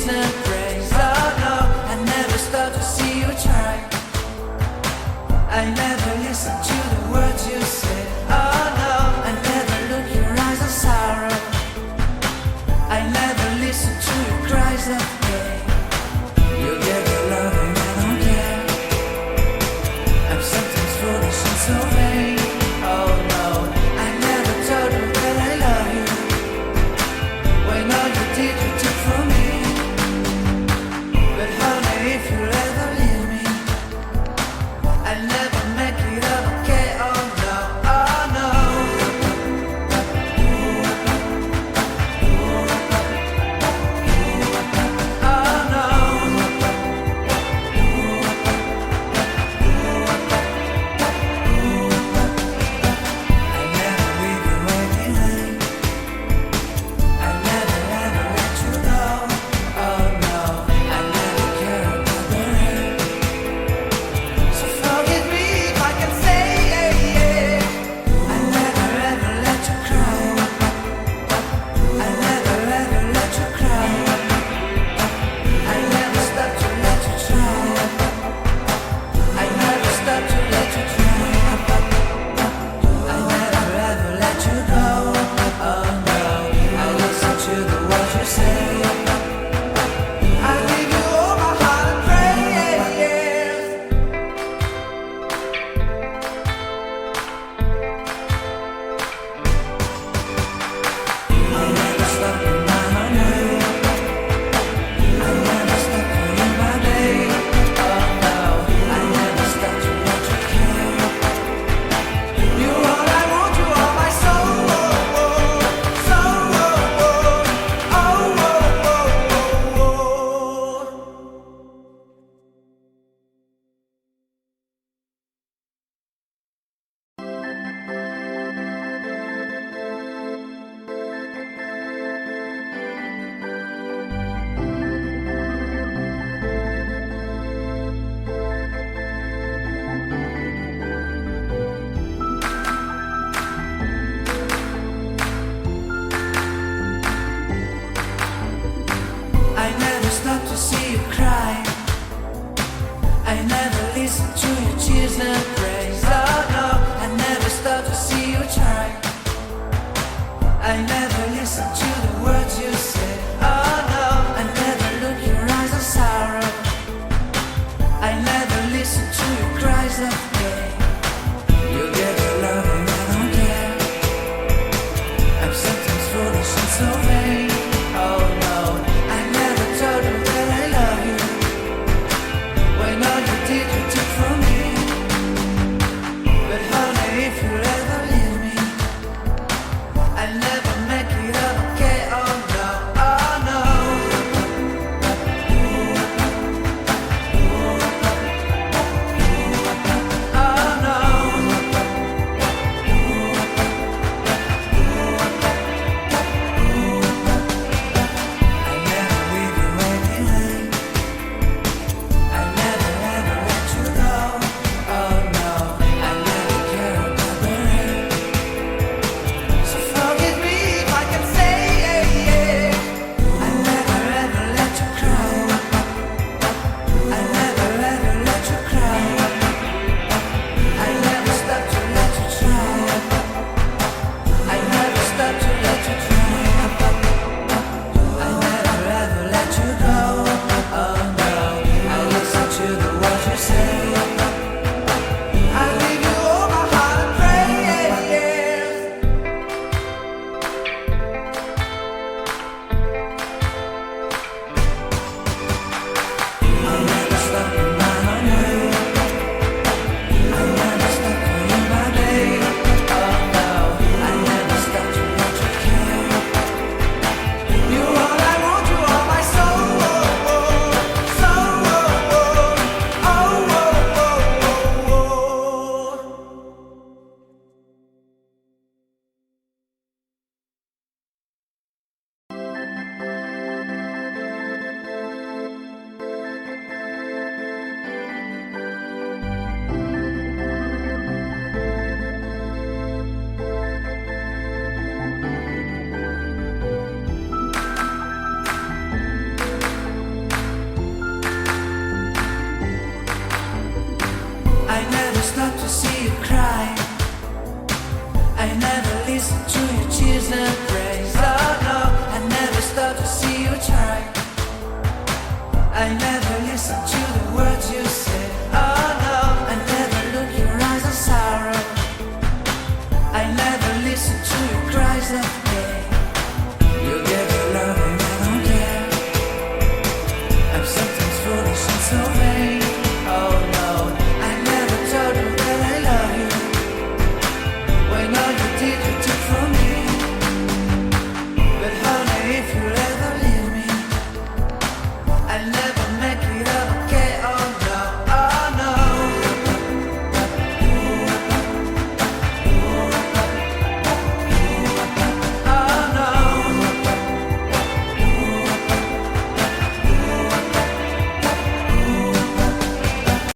and praise. Oh no, I never stop to see you try. I never listen to the words you say. Oh no, I never look your eyes of sorrow. I never listen to your cries of pain. You get the love and I don't care. I'm sometimes foolish and so vain. Oh no, I never told you that I love you, when all you did you took from me. tears and praise. Oh no, I never stop to see you try. I never listen to the words you say. Oh no, I never look your eyes of sorrow. I never listen to your cries of pain. You give your love and I don't care. I'm sometimes foolish and so vain.